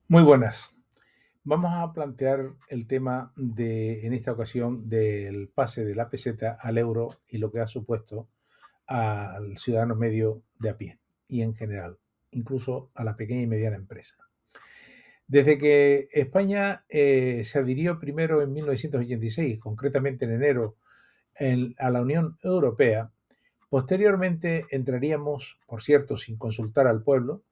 Muy buenas. Vamos a plantear el tema en esta ocasión, del pase de la peseta al euro y lo que ha supuesto al ciudadano medio de a pie y en general, incluso a la pequeña y mediana empresa. Desde que España se adhirió primero en 1986, concretamente en enero, a la Unión Europea, posteriormente entraríamos, por cierto, sin consultar al pueblo.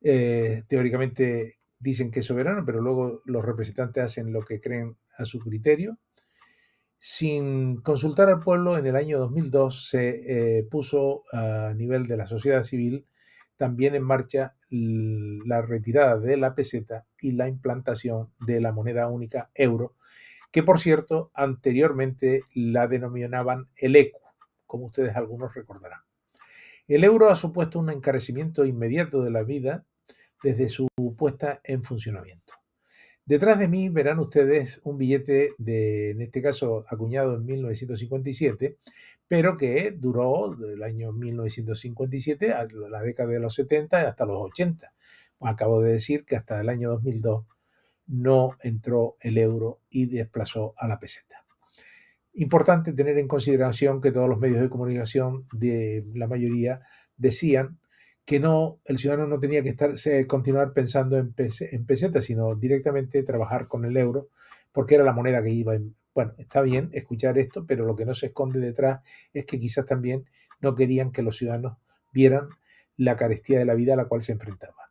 Teóricamente dicen que es soberano, pero luego los representantes hacen lo que creen a su criterio. Sin consultar al pueblo, en el año 2002 se puso a nivel de la sociedad civil también en marcha la retirada de la peseta y la implantación de la moneda única euro, que por cierto anteriormente la denominaban el ECU, como ustedes algunos recordarán. El euro ha supuesto un encarecimiento inmediato de la vida desde su puesta en funcionamiento. Detrás de mí verán ustedes un billete en este caso acuñado en 1957, pero que duró del año 1957 a la década de los 70 hasta los 80. Acabo de decir que hasta el año 2002 no entró el euro y desplazó a la peseta. Importante tener en consideración que todos los medios de comunicación, de la mayoría, decían que no, el ciudadano no tenía que continuar pensando en pesetas, sino directamente trabajar con el euro, porque era la moneda que iba. Bueno, está bien escuchar esto, pero lo que no se esconde detrás es que quizás también no querían que los ciudadanos vieran la carestía de la vida a la cual se enfrentaban.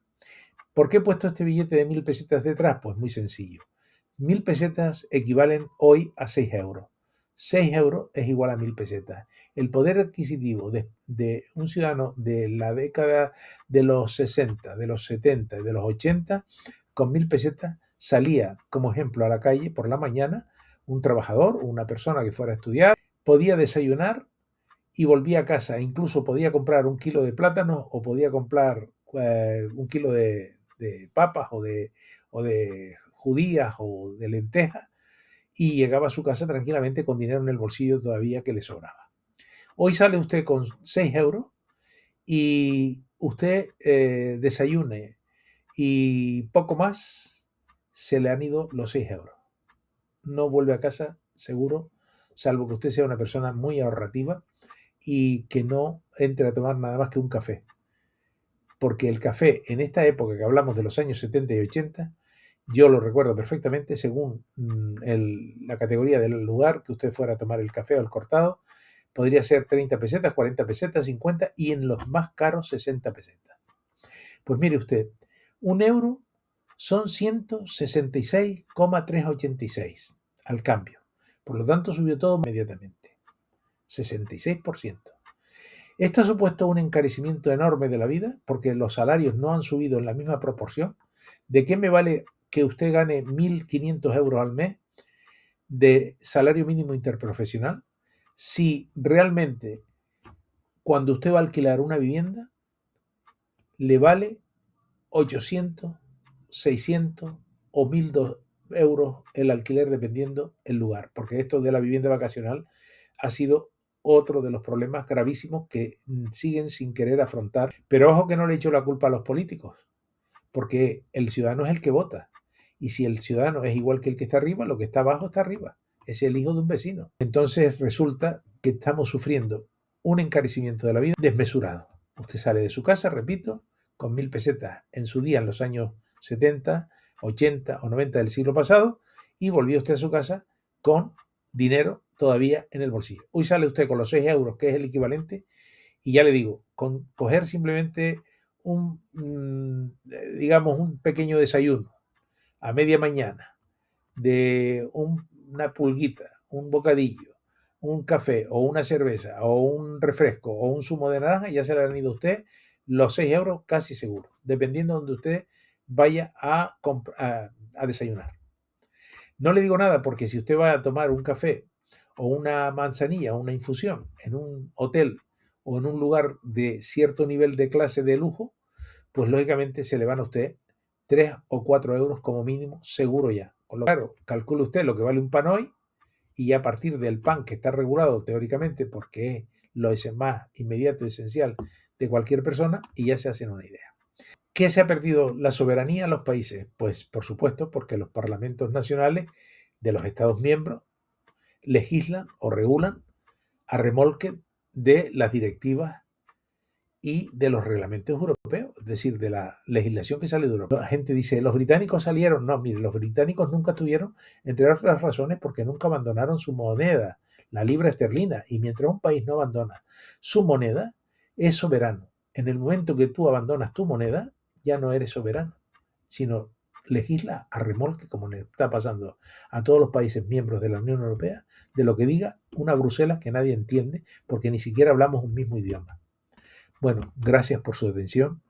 ¿Por qué he puesto este billete de 1.000 pesetas detrás? Pues muy sencillo. 1.000 pesetas equivalen hoy a 6 euros. 6 euros es igual a 1.000 pesetas. El poder adquisitivo de un ciudadano de la década de los 60, de los 70 y de los 80, con 1.000 pesetas salía, como ejemplo, a la calle por la mañana, un trabajador o una persona que fuera a estudiar, podía desayunar y volvía a casa. Incluso podía comprar un kilo de plátanos o podía comprar un kilo de papas o de judías o de lentejas, y llegaba a su casa tranquilamente con dinero en el bolsillo todavía que le sobraba. Hoy sale usted con 6 euros y usted desayune y poco más, se le han ido los 6 euros. No vuelve a casa seguro, salvo que usted sea una persona muy ahorrativa y que no entre a tomar nada más que un café. Porque el café en esta época que hablamos de los años 70 y 80, yo lo recuerdo perfectamente según la categoría del lugar que usted fuera a tomar el café o el cortado, podría ser 30 pesetas, 40 pesetas, 50 y en los más caros 60 pesetas. Pues mire usted, un euro son 166,386 al cambio. Por lo tanto, subió todo inmediatamente. 66%. Esto ha supuesto un encarecimiento enorme de la vida porque los salarios no han subido en la misma proporción. ¿De qué me vale que usted gane 1.500 euros al mes de salario mínimo interprofesional si realmente cuando usted va a alquilar una vivienda le vale 800, 600 o 1.002 el alquiler dependiendo el lugar? Porque esto de la vivienda vacacional ha sido otro de los problemas gravísimos que siguen sin querer afrontar. Pero ojo que no le echo la culpa a los políticos, porque el ciudadano es el que vota. Y si el ciudadano es igual que el que está arriba, lo que está abajo está arriba. Es el hijo de un vecino. Entonces resulta que estamos sufriendo un encarecimiento de la vida desmesurado. Usted sale de su casa, repito, con 1.000 pesetas en su día en los años 70, 80 o 90 del siglo pasado, y volvió usted a su casa con dinero todavía en el bolsillo. Hoy sale usted con los 6 euros, que es el equivalente, y ya le digo, con coger simplemente digamos, un pequeño desayuno a media mañana de una pulguita, un bocadillo, un café o una cerveza o un refresco o un zumo de naranja, ya se le han ido a usted los 6 euros casi seguro, dependiendo de donde usted vaya a desayunar. No le digo nada porque si usted va a tomar un café o una manzanilla o una infusión en un hotel o en un lugar de cierto nivel de clase de lujo, pues lógicamente se le van a usted 3 o 4 euros como mínimo, seguro ya. Con lo claro, calcule usted lo que vale un pan hoy y a partir del pan que está regulado teóricamente porque es lo más inmediato y esencial de cualquier persona, y ya se hacen una idea. ¿Qué se ha perdido la soberanía a los países? Pues, por supuesto, porque los parlamentos nacionales de los Estados miembros legislan o regulan a remolque de las directivas y de los reglamentos europeos, es decir, de la legislación que sale de Europa. La gente dice, los británicos salieron. No, mire, los británicos nunca estuvieron, entre otras razones, porque nunca abandonaron su moneda, la libra esterlina. Y mientras un país no abandona su moneda, es soberano. En el momento que tú abandonas tu moneda, ya no eres soberano, sino legisla a remolque, como le está pasando a todos los países miembros de la Unión Europea, de lo que diga una Bruselas que nadie entiende, porque ni siquiera hablamos un mismo idioma. Bueno, gracias por su atención.